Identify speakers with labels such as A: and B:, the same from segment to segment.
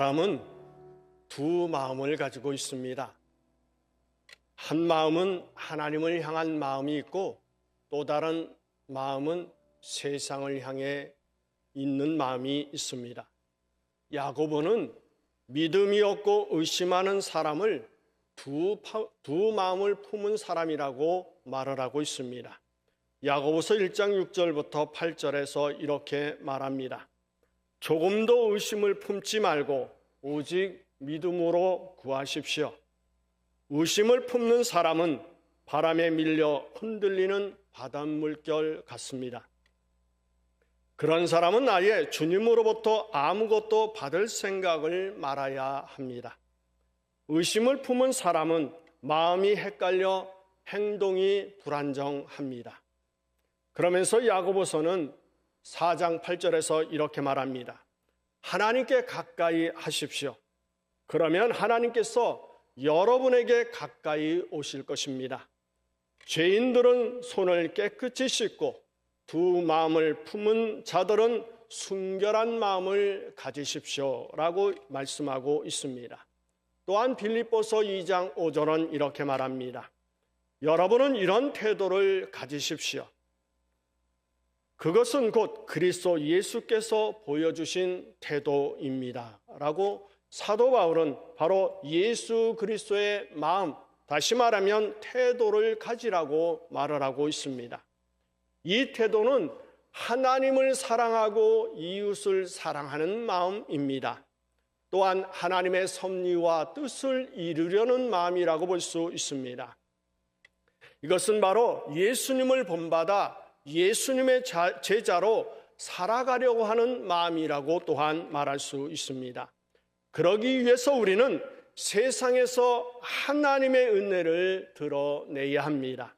A: 사람은 두 마음을 가지고 있습니다. 한 마음은 하나님을 향한 마음이 있고 또 다른 마음은 세상을 향해 있는 마음이 있습니다. 야고보는 믿음이 없고 의심하는 사람을 두 마음을 품은 사람이라고 말을 하고 있습니다. 야고보서 1장 6절부터 8절에서 이렇게 말합니다. 조금도 의심을 품지 말고 오직 믿음으로 구하십시오. 의심을 품는 사람은 바람에 밀려 흔들리는 바닷물결 같습니다. 그런 사람은 아예 주님으로부터 아무것도 받을 생각을 말아야 합니다. 의심을 품은 사람은 마음이 헷갈려 행동이 불안정합니다. 그러면서 야고보서는 4장 8절에서 이렇게 말합니다. 하나님께 가까이 하십시오. 그러면 하나님께서 여러분에게 가까이 오실 것입니다. 죄인들은 손을 깨끗이 씻고 두 마음을 품은 자들은 순결한 마음을 가지십시오 라고 말씀하고 있습니다. 또한 빌립보서 2장 5절은 이렇게 말합니다. 여러분은 이런 태도를 가지십시오. 그것은 곧 그리스도 예수께서 보여주신 태도입니다 라고 사도 바울은 바로 예수 그리스도의 마음, 다시 말하면 태도를 가지라고 말을 하고 있습니다. 이 태도는 하나님을 사랑하고 이웃을 사랑하는 마음입니다. 또한 하나님의 섭리와 뜻을 이루려는 마음이라고 볼 수 있습니다. 이것은 바로 예수님을 본받아 예수님의 제자로 살아가려고 하는 마음이라고 또한 말할 수 있습니다. 그러기 위해서 우리는 세상에서 하나님의 은혜를 드러내야 합니다.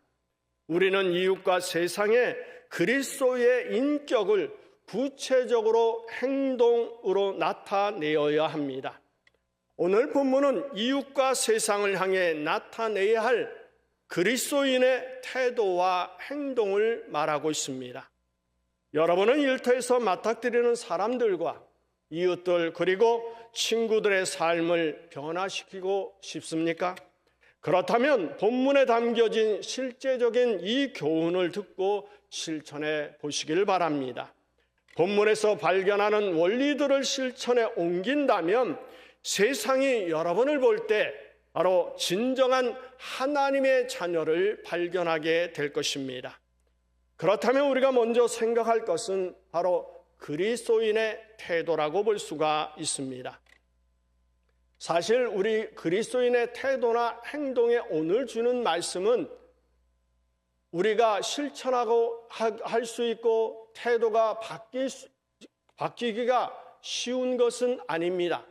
A: 우리는 이웃과 세상에 그리스도의 인격을 구체적으로 행동으로 나타내어야 합니다. 오늘 본문은 이웃과 세상을 향해 나타내야 할 그리스도인의 태도와 행동을 말하고 있습니다. 여러분은 일터에서 맞닥뜨리는 사람들과 이웃들 그리고 친구들의 삶을 변화시키고 싶습니까? 그렇다면 본문에 담겨진 실제적인 이 교훈을 듣고 실천해 보시길 바랍니다. 본문에서 발견하는 원리들을 실천에 옮긴다면 세상이 여러분을 볼 때 바로 진정한 하나님의 자녀를 발견하게 될 것입니다. 그렇다면 우리가 먼저 생각할 것은 바로 그리스도인의 태도라고 볼 수가 있습니다. 사실 우리 그리스도인의 태도나 행동에 오늘 주는 말씀은 우리가 실천하고 할 수 있고 태도가 바뀌기가 쉬운 것은 아닙니다.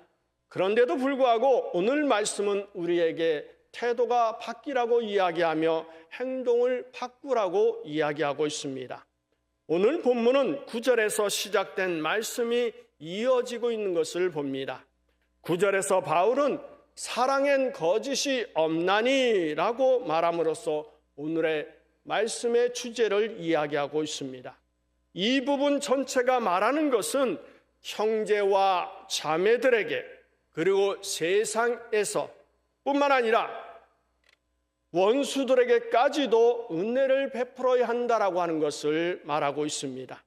A: 그런데도 불구하고 오늘 말씀은 우리에게 태도가 바뀌라고 이야기하며 행동을 바꾸라고 이야기하고 있습니다. 오늘 본문은 9절에서 시작된 말씀이 이어지고 있는 것을 봅니다. 9절에서 바울은 사랑엔 거짓이 없나니 라고 말함으로써 오늘의 말씀의 주제를 이야기하고 있습니다. 이 부분 전체가 말하는 것은 형제와 자매들에게 그리고 세상에서 뿐만 아니라 원수들에게까지도 은혜를 베풀어야 한다라고 하는 것을 말하고 있습니다.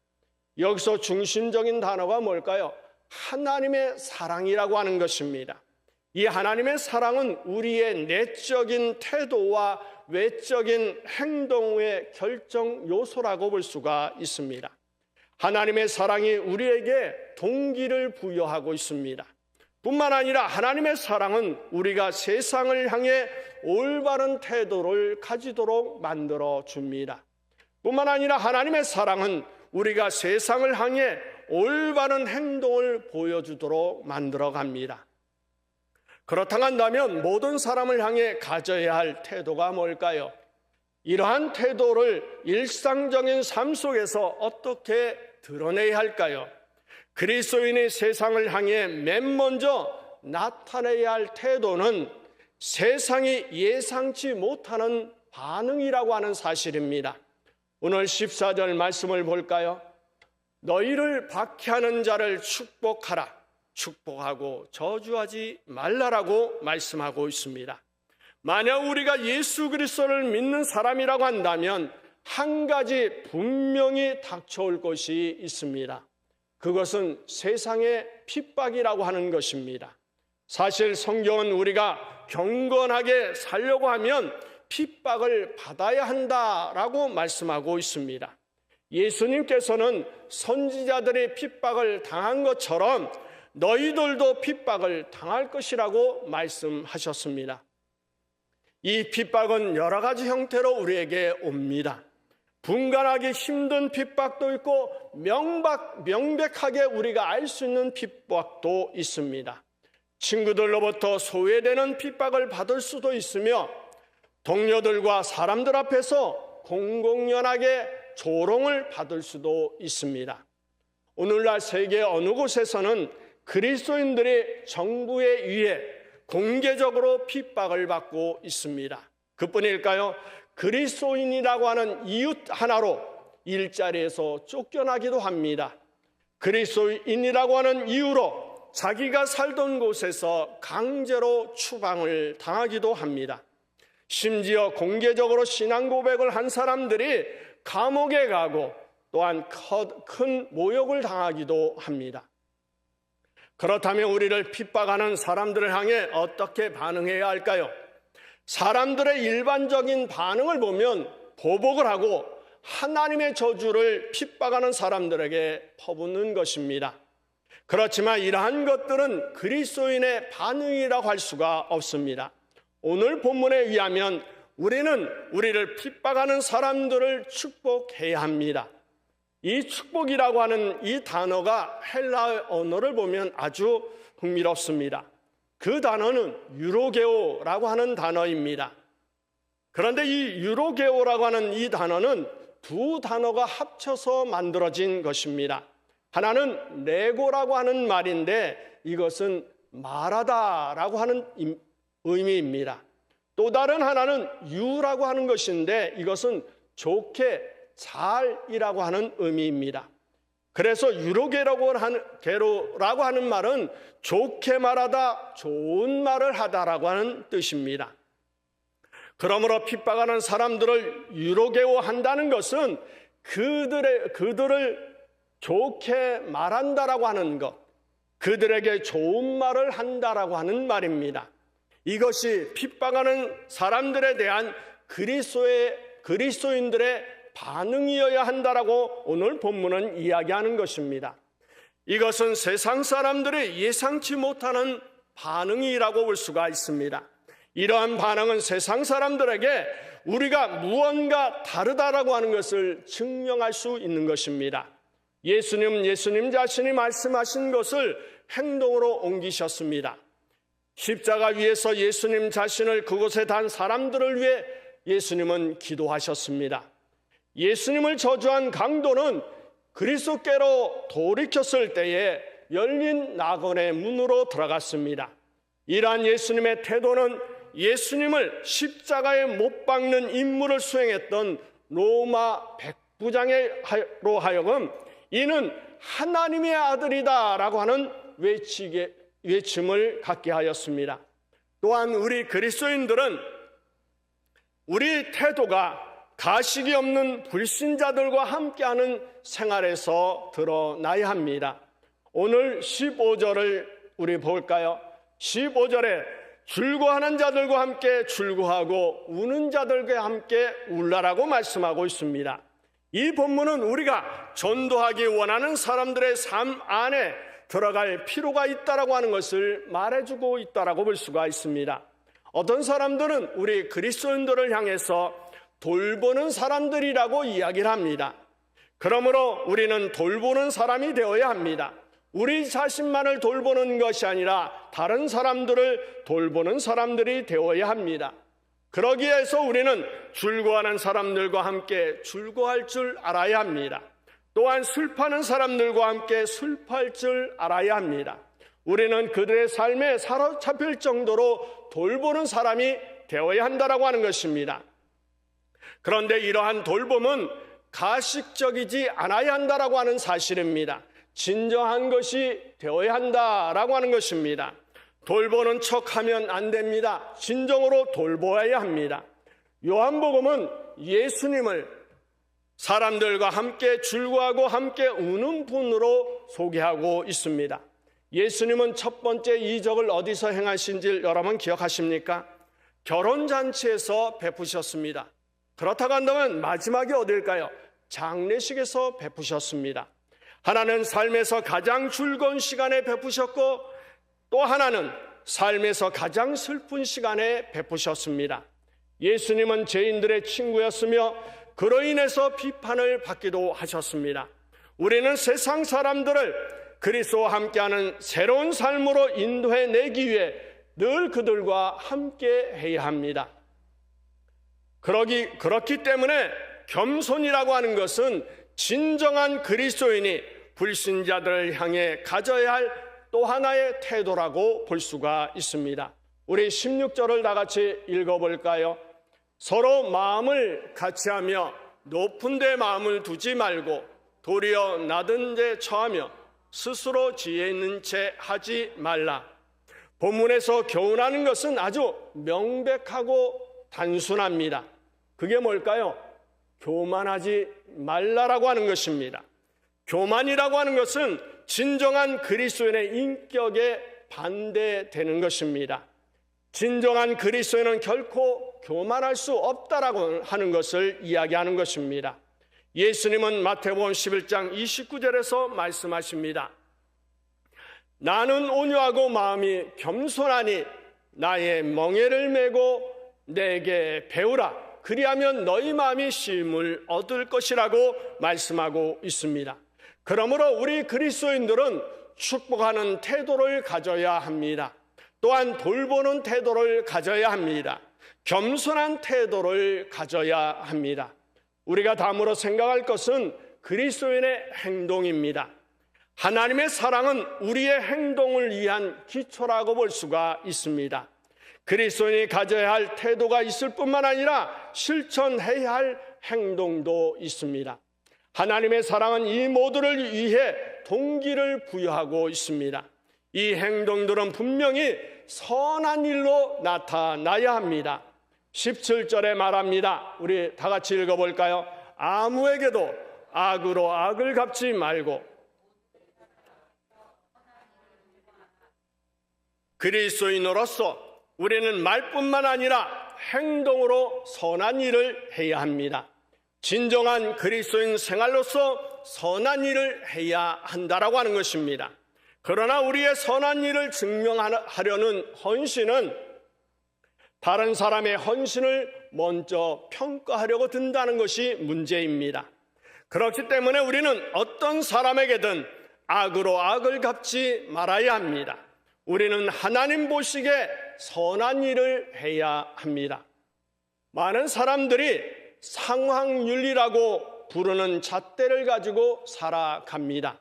A: 여기서 중심적인 단어가 뭘까요? 하나님의 사랑이라고 하는 것입니다. 이 하나님의 사랑은 우리의 내적인 태도와 외적인 행동의 결정 요소라고 볼 수가 있습니다. 하나님의 사랑이 우리에게 동기를 부여하고 있습니다. 뿐만 아니라 하나님의 사랑은 우리가 세상을 향해 올바른 태도를 가지도록 만들어 줍니다. 뿐만 아니라 하나님의 사랑은 우리가 세상을 향해 올바른 행동을 보여주도록 만들어 갑니다. 그렇다고 한다면 모든 사람을 향해 가져야 할 태도가 뭘까요? 이러한 태도를 일상적인 삶 속에서 어떻게 드러내야 할까요? 그리스도인의 세상을 향해 맨 먼저 나타내야 할 태도는 세상이 예상치 못하는 반응이라고 하는 사실입니다. 오늘 14절 말씀을 볼까요? 너희를 박해하는 자를 축복하라. 축복하고 저주하지 말라라고 말씀하고 있습니다. 만약 우리가 예수 그리스도를 믿는 사람이라고 한다면 한 가지 분명히 닥쳐올 것이 있습니다. 그것은 세상의 핍박이라고 하는 것입니다. 사실 성경은 우리가 경건하게 살려고 하면 핍박을 받아야 한다라고 말씀하고 있습니다. 예수님께서는 선지자들의 핍박을 당한 것처럼 너희들도 핍박을 당할 것이라고 말씀하셨습니다. 이 핍박은 여러 가지 형태로 우리에게 옵니다. 분간하기 힘든 핍박도 있고 명백하게 우리가 알 수 있는 핍박도 있습니다. 친구들로부터 소외되는 핍박을 받을 수도 있으며 동료들과 사람들 앞에서 공공연하게 조롱을 받을 수도 있습니다. 오늘날 세계 어느 곳에서는 그리스도인들이 정부에 의해 공개적으로 핍박을 받고 있습니다. 그뿐일까요? 그리스도인이라고 하는 이유 하나로 일자리에서 쫓겨나기도 합니다. 그리스도인이라고 하는 이유로 자기가 살던 곳에서 강제로 추방을 당하기도 합니다. 심지어 공개적으로 신앙 고백을 한 사람들이 감옥에 가고 또한 큰 모욕을 당하기도 합니다. 그렇다면 우리를 핍박하는 사람들을 향해 어떻게 반응해야 할까요? 사람들의 일반적인 반응을 보면 보복을 하고 하나님의 저주를 핍박하는 사람들에게 퍼붓는 것입니다. 그렇지만 이러한 것들은 그리스도인의 반응이라고 할 수가 없습니다. 오늘 본문에 의하면 우리는 우리를 핍박하는 사람들을 축복해야 합니다. 이 축복이라고 하는 이 단어가 헬라어 언어를 보면 아주 흥미롭습니다. 그 단어는 유로게오라고 하는 단어입니다. 그런데 이 유로게오라고 하는 이 단어는 두 단어가 합쳐서 만들어진 것입니다. 하나는 레고라고 하는 말인데 이것은 말하다라고 하는 의미입니다. 또 다른 하나는 유라고 하는 것인데 이것은 좋게 잘이라고 하는 의미입니다. 그래서 유로게라고 하는 말은 좋게 말하다, 좋은 말을 하다라고 하는 뜻입니다. 그러므로 핍박하는 사람들을 유로게오 한다는 것은 그들을 좋게 말한다라고 하는 것, 그들에게 좋은 말을 한다라고 하는 말입니다. 이것이 핍박하는 사람들에 대한 그리스도인들의 반응이어야 한다라고 오늘 본문은 이야기하는 것입니다. 이것은 세상 사람들이 예상치 못하는 반응이라고 볼 수가 있습니다. 이러한 반응은 세상 사람들에게 우리가 무언가 다르다라고 하는 것을 증명할 수 있는 것입니다. 예수님 자신이 말씀하신 것을 행동으로 옮기셨습니다. 십자가 위에서 예수님 자신을 그곳에 단 사람들을 위해 예수님은 기도하셨습니다. 예수님을 저주한 강도는 그리스도께로 돌이켰을 때에 열린 낙원의 문으로 들어갔습니다. 이러한 예수님의 태도는 예수님을 십자가에 못 박는 임무를 수행했던 로마 백부장으로 하여금 이는 하나님의 아들이다라고 하는 외침을 갖게 하였습니다. 또한 우리 그리스도인들은 우리 태도가 가식이 없는 불신자들과 함께하는 생활에서 드러나야 합니다. 오늘 15절을 우리 볼까요? 15절에 즐거워하는 자들과 함께 즐거워하고 우는 자들과 함께 울라라고 말씀하고 있습니다. 이 본문은 우리가 전도하기 원하는 사람들의 삶 안에 들어갈 필요가 있다라고 하는 것을 말해주고 있다라고 볼 수가 있습니다. 어떤 사람들은 우리 그리스도인들을 향해서 돌보는 사람들이라고 이야기를 합니다. 그러므로 우리는 돌보는 사람이 되어야 합니다. 우리 자신만을 돌보는 것이 아니라 다른 사람들을 돌보는 사람들이 되어야 합니다. 그러기 위해서 우리는 즐거워하는 사람들과 함께 즐거워할 줄 알아야 합니다. 또한 슬퍼하는 사람들과 함께 슬퍼할 줄 알아야 합니다. 우리는 그들의 삶에 사로잡힐 정도로 돌보는 사람이 되어야 한다라고 하는 것입니다. 그런데 이러한 돌봄은 가식적이지 않아야 한다라고 하는 사실입니다. 진정한 것이 되어야 한다라고 하는 것입니다. 돌보는 척하면 안 됩니다. 진정으로 돌보아야 합니다. 요한복음은 예수님을 사람들과 함께 즐거워하고 함께 우는 분으로 소개하고 있습니다. 예수님은 첫 번째 이적을 어디서 행하신지 여러분 기억하십니까? 결혼잔치에서 베푸셨습니다. 그렇다고 한다면 마지막이 어딜까요? 장례식에서 베푸셨습니다. 하나는 삶에서 가장 즐거운 시간에 베푸셨고 또 하나는 삶에서 가장 슬픈 시간에 베푸셨습니다. 예수님은 죄인들의 친구였으며 그로 인해서 비판을 받기도 하셨습니다. 우리는 세상 사람들을 그리스도와 함께하는 새로운 삶으로 인도해내기 위해 늘 그들과 함께해야 합니다. 그렇기 때문에 겸손이라고 하는 것은 진정한 그리스도인이 불신자들을 향해 가져야 할 또 하나의 태도라고 볼 수가 있습니다. 우리 16절을 다 같이 읽어볼까요? 서로 마음을 같이하며 높은 데 마음을 두지 말고 도리어 낮은 데 처하며 스스로 지혜 있는 채 하지 말라. 본문에서 교훈하는 것은 아주 명백하고 단순합니다. 그게 뭘까요? 교만하지 말라라고 하는 것입니다. 교만이라고 하는 것은 진정한 그리스도인의 인격에 반대되는 것입니다. 진정한 그리스도인은 결코 교만할 수 없다라고 하는 것을 이야기하는 것입니다. 예수님은 마태복음 11장 29절에서 말씀하십니다. 나는 온유하고 마음이 겸손하니 나의 멍에를 메고 내게 배우라. 그리하면 너희 마음이 쉼을 얻을 것이라고 말씀하고 있습니다. 그러므로 우리 그리스도인들은 축복하는 태도를 가져야 합니다. 또한 돌보는 태도를 가져야 합니다. 겸손한 태도를 가져야 합니다. 우리가 다음으로 생각할 것은 그리스도인의 행동입니다. 하나님의 사랑은 우리의 행동을 위한 기초라고 볼 수가 있습니다. 그리스도인이 가져야 할 태도가 있을 뿐만 아니라 실천해야 할 행동도 있습니다. 하나님의 사랑은 이 모두를 위해 동기를 부여하고 있습니다. 이 행동들은 분명히 선한 일로 나타나야 합니다. 17절에 말합니다. 우리 다 같이 읽어볼까요? 아무에게도 악으로 악을 갚지 말고 그리스도인으로서 우리는 말뿐만 아니라 행동으로 선한 일을 해야 합니다. 진정한 그리스도인 생활로서 선한 일을 해야 한다라고 하는 것입니다. 그러나 우리의 선한 일을 증명하려는 헌신은 다른 사람의 헌신을 먼저 평가하려고 든다는 것이 문제입니다. 그렇기 때문에 우리는 어떤 사람에게든 악으로 악을 갚지 말아야 합니다. 우리는 하나님 보시기에 선한 일을 해야 합니다. 많은 사람들이 상황윤리라고 부르는 잣대를 가지고 살아갑니다.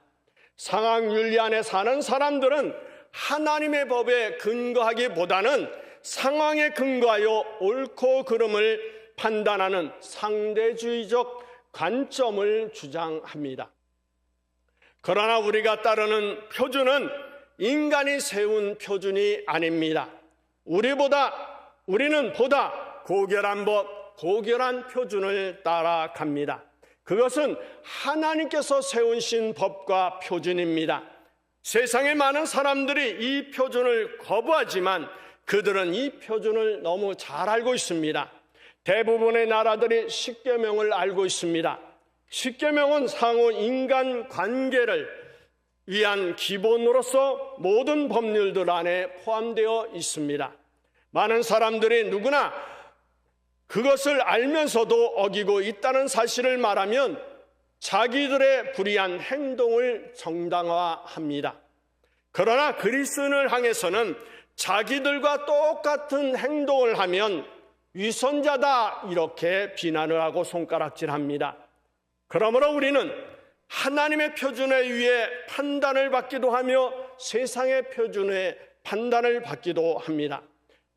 A: 상황윤리 안에 사는 사람들은 하나님의 법에 근거하기보다는 상황에 근거하여 옳고 그름을 판단하는 상대주의적 관점을 주장합니다. 그러나 우리가 따르는 표준은 인간이 세운 표준이 아닙니다. 우리는 보다 고결한 법, 고결한 표준을 따라갑니다. 그것은 하나님께서 세우신 법과 표준입니다. 세상의 많은 사람들이 이 표준을 거부하지만 그들은 이 표준을 너무 잘 알고 있습니다. 대부분의 나라들이 십계명을 알고 있습니다. 십계명은 상호 인간 관계를 위한 기본으로서 모든 법률들 안에 포함되어 있습니다. 많은 사람들이 누구나 그것을 알면서도 어기고 있다는 사실을 말하면 자기들의 불의한 행동을 정당화합니다. 그러나 그리스도인을 향해서는 자기들과 똑같은 행동을 하면 위선자다 이렇게 비난을 하고 손가락질합니다. 그러므로 우리는 하나님의 표준에 의해 판단을 받기도 하며 세상의 표준에 판단을 받기도 합니다.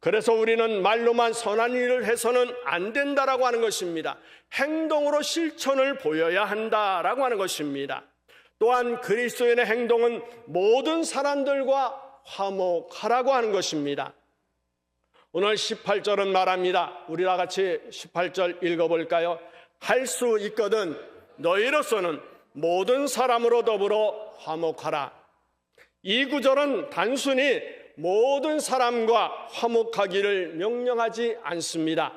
A: 그래서 우리는 말로만 선한 일을 해서는 안 된다라고 하는 것입니다. 행동으로 실천을 보여야 한다라고 하는 것입니다. 또한 그리스도인의 행동은 모든 사람들과 화목하라고 하는 것입니다. 오늘 18절은 말합니다. 우리와 같이 18절 읽어볼까요? 할 수 있거든 너희로서는 모든 사람으로 더불어 화목하라. 이 구절은 단순히 모든 사람과 화목하기를 명령하지 않습니다.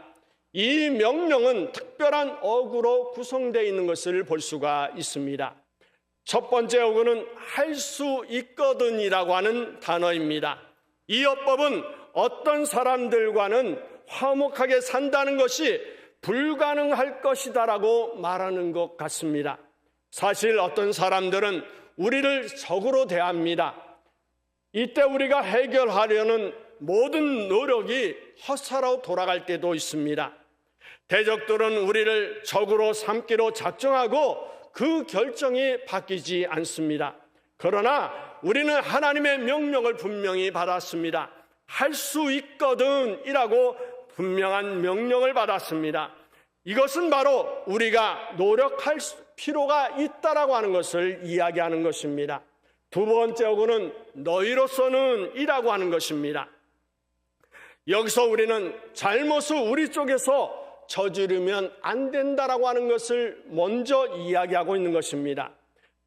A: 이 명령은 특별한 어구로 구성되어 있는 것을 볼 수가 있습니다. 첫 번째 어구는 할 수 있거든이라고 하는 단어입니다. 이 어법은 어떤 사람들과는 화목하게 산다는 것이 불가능할 것이다라고 말하는 것 같습니다. 사실 어떤 사람들은 우리를 적으로 대합니다. 이때 우리가 해결하려는 모든 노력이 헛사로 돌아갈 때도 있습니다. 대적들은 우리를 적으로 삼기로 작정하고 그 결정이 바뀌지 않습니다. 그러나 우리는 하나님의 명령을 분명히 받았습니다. 할 수 있거든 이라고 분명한 명령을 받았습니다. 이것은 바로 우리가 노력할 필요가 있다라고 하는 것을 이야기하는 것입니다. 두 번째 어구는 너희로서는 이라고 하는 것입니다. 여기서 우리는 잘못을 우리 쪽에서 저지르면 안 된다라고 하는 것을 먼저 이야기하고 있는 것입니다.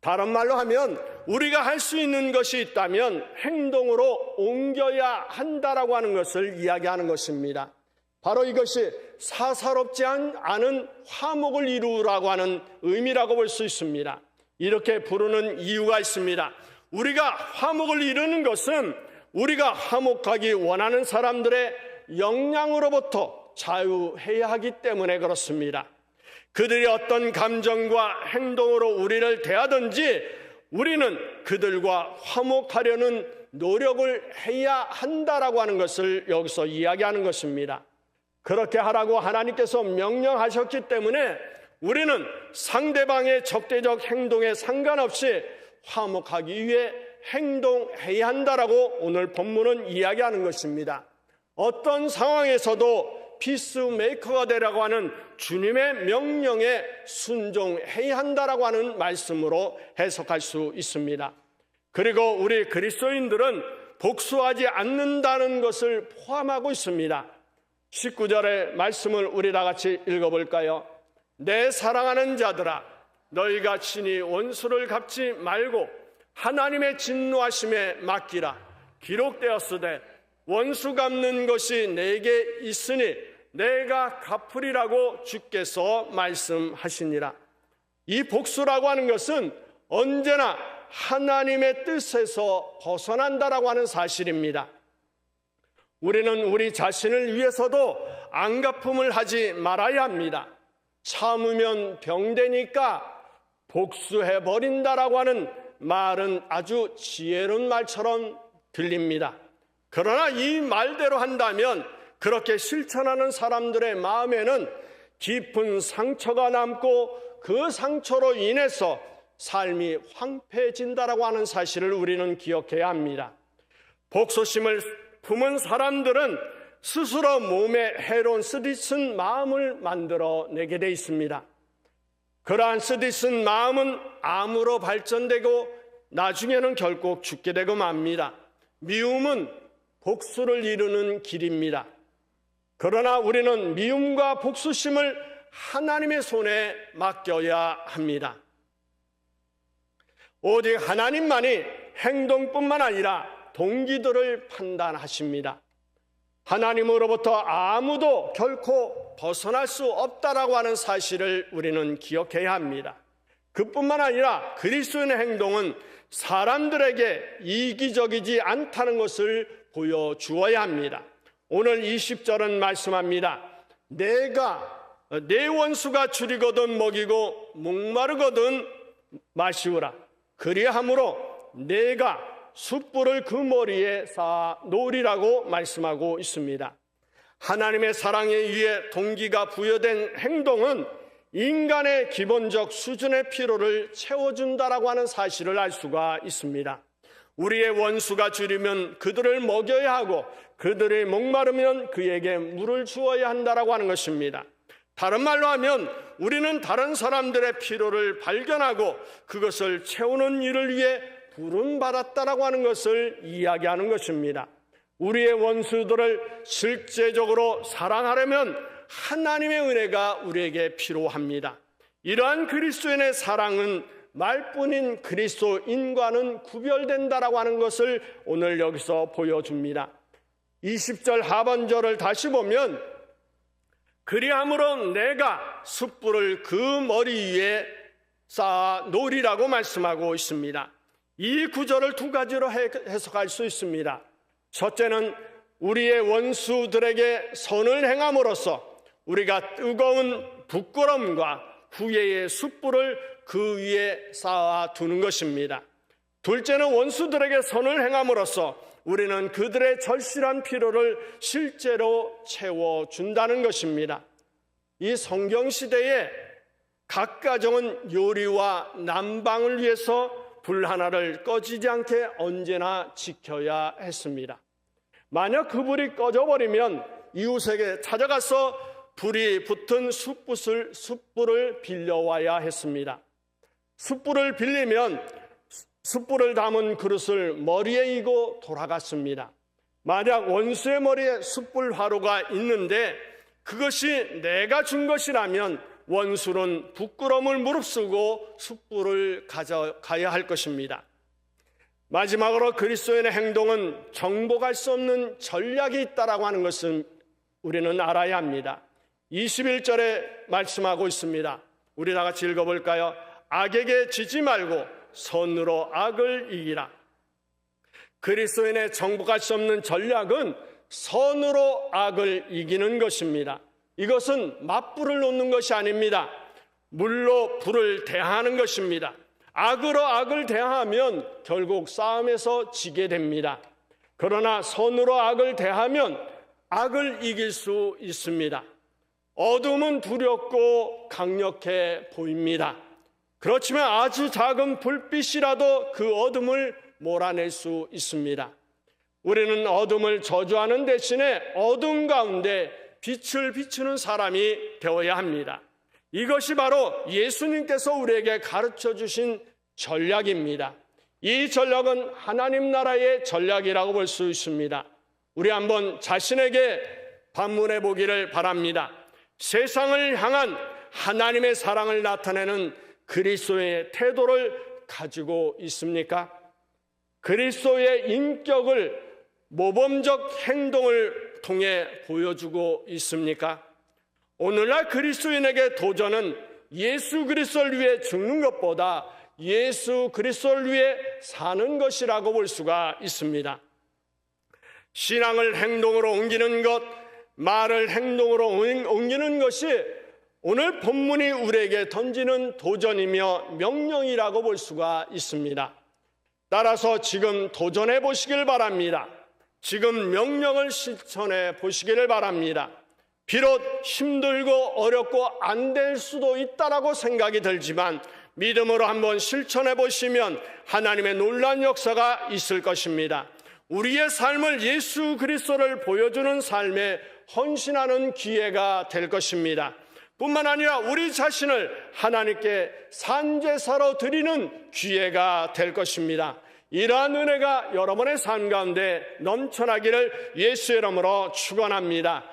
A: 다른 말로 하면 우리가 할 수 있는 것이 있다면 행동으로 옮겨야 한다라고 하는 것을 이야기하는 것입니다. 바로 이것이 사사롭지 않은 화목을 이루라고 하는 의미라고 볼 수 있습니다. 이렇게 부르는 이유가 있습니다. 우리가 화목을 이루는 것은 우리가 화목하기 원하는 사람들의 역량으로부터 자유해야 하기 때문에 그렇습니다. 그들이 어떤 감정과 행동으로 우리를 대하든지 우리는 그들과 화목하려는 노력을 해야 한다라고 하는 것을 여기서 이야기하는 것입니다. 그렇게 하라고 하나님께서 명령하셨기 때문에 우리는 상대방의 적대적 행동에 상관없이 화목하기 위해 행동해야 한다라고 오늘 본문은 이야기하는 것입니다. 어떤 상황에서도 피스메이커가 되라고 하는 주님의 명령에 순종해야 한다라고 하는 말씀으로 해석할 수 있습니다. 그리고 우리 그리스도인들은 복수하지 않는다는 것을 포함하고 있습니다. 19절의 말씀을 우리 다 같이 읽어볼까요? 내 사랑하는 자들아 너희가 친히 원수를 갚지 말고 하나님의 진노하심에 맡기라. 기록되었으되 원수 갚는 것이 내게 있으니 내가 갚으리라고 주께서 말씀하시니라. 이 복수라고 하는 것은 언제나 하나님의 뜻에서 벗어난다라고 하는 사실입니다. 우리는 우리 자신을 위해서도 안갚음을 하지 말아야 합니다. 참으면 병되니까 복수해버린다라고 하는 말은 아주 지혜로운 말처럼 들립니다. 그러나 이 말대로 한다면 그렇게 실천하는 사람들의 마음에는 깊은 상처가 남고 그 상처로 인해서 삶이 황폐해진다라고 하는 사실을 우리는 기억해야 합니다. 복수심을 품은 사람들은 스스로 몸에 해로운 쓰디쓴 마음을 만들어내게 돼 있습니다. 그러한 쓰디쓴 마음은 암으로 발전되고 나중에는 결국 죽게 되고 맙니다. 미움은 복수를 이루는 길입니다. 그러나 우리는 미움과 복수심을 하나님의 손에 맡겨야 합니다. 오직 하나님만이 행동뿐만 아니라 동기들을 판단하십니다. 하나님으로부터 아무도 결코 벗어날 수 없다라고 하는 사실을 우리는 기억해야 합니다. 그뿐만 아니라 그리스도인의 행동은 사람들에게 이기적이지 않다는 것을 보여주어야 합니다. 오늘 20절은 말씀합니다. 내가 내 원수가 줄이거든 먹이고 목마르거든 마시우라. 그리함으로 내가 숯불을 그 머리에 쌓아 놓으리라고 말씀하고 있습니다. 하나님의 사랑에 의해 동기가 부여된 행동은 인간의 기본적 수준의 필요를 채워준다라고 하는 사실을 알 수가 있습니다. 우리의 원수가 줄이면 그들을 먹여야 하고 그들이 목마르면 그에게 물을 주어야 한다라고 하는 것입니다. 다른 말로 하면 우리는 다른 사람들의 필요를 발견하고 그것을 채우는 일을 위해 부름받았다라고 하는 것을 이야기하는 것입니다. 우리의 원수들을 실제적으로 사랑하려면 하나님의 은혜가 우리에게 필요합니다. 이러한 그리스도인의 사랑은 말뿐인 그리스도인과는 구별된다라고 하는 것을 오늘 여기서 보여줍니다. 20절 하반절을 다시 보면 그리함으로 내가 숯불을 그 머리 위에 쌓아 놓으리라고 말씀하고 있습니다. 이 구절을 두 가지로 해석할 수 있습니다. 첫째는 우리의 원수들에게 선을 행함으로써 우리가 뜨거운 부끄러움과 후회의 숯불을 그 위에 쌓아 두는 것입니다. 둘째는 원수들에게 선을 행함으로써 우리는 그들의 절실한 필요를 실제로 채워준다는 것입니다. 이 성경시대에 각 가정은 요리와 난방을 위해서 불 하나를 꺼지지 않게 언제나 지켜야 했습니다. 만약 그 불이 꺼져버리면 이웃에게 찾아가서 불이 붙은 숯불을 빌려와야 했습니다. 숯불을 빌리면 숯불을 담은 그릇을 머리에 이고 돌아갔습니다. 만약 원수의 머리에 숯불 화로가 있는데 그것이 내가 준 것이라면 원수는 부끄러움을 무릅쓰고 숯불을 가져가야 할 것입니다. 마지막으로 그리스도인의 행동은 정복할 수 없는 전략이 있다라고 하는 것은 우리는 알아야 합니다. 21절에 말씀하고 있습니다. 우리 다 같이 읽어볼까요? 악에게 지지 말고 선으로 악을 이기라. 그리스도인의 정복할 수 없는 전략은 선으로 악을 이기는 것입니다. 이것은 맞불을 놓는 것이 아닙니다. 물로 불을 대하는 것입니다. 악으로 악을 대하면 결국 싸움에서 지게 됩니다. 그러나 선으로 악을 대하면 악을 이길 수 있습니다. 어둠은 두렵고 강력해 보입니다. 그렇지만 아주 작은 불빛이라도 그 어둠을 몰아낼 수 있습니다. 우리는 어둠을 저주하는 대신에 어둠 가운데 빛을 비추는 사람이 되어야 합니다. 이것이 바로 예수님께서 우리에게 가르쳐 주신 전략입니다. 이 전략은 하나님 나라의 전략이라고 볼 수 있습니다. 우리 한번 자신에게 반문해 보기를 바랍니다. 세상을 향한 하나님의 사랑을 나타내는 그리스도의 태도를 가지고 있습니까? 그리스도의 인격을 모범적 행동을 통해 보여주고 있습니까? 오늘날 그리스도인에게 도전은 예수 그리스도를 위해 죽는 것보다 예수 그리스도를 위해 사는 것이라고 볼 수가 있습니다. 신앙을 행동으로 옮기는 것, 말을 행동으로 옮기는 것이 오늘 본문이 우리에게 던지는 도전이며 명령이라고 볼 수가 있습니다. 따라서 지금 도전해 보시길 바랍니다. 지금 명령을 실천해 보시기를 바랍니다. 비록 힘들고 어렵고 안 될 수도 있다라고 생각이 들지만 믿음으로 한번 실천해 보시면 하나님의 놀라운 역사가 있을 것입니다. 우리의 삶을 예수 그리스도를 보여주는 삶에 헌신하는 기회가 될 것입니다. 뿐만 아니라 우리 자신을 하나님께 산제사로 드리는 기회가 될 것입니다. 이러한 은혜가 여러분의 삶 가운데 넘쳐나기를 예수의 이름으로 축원합니다.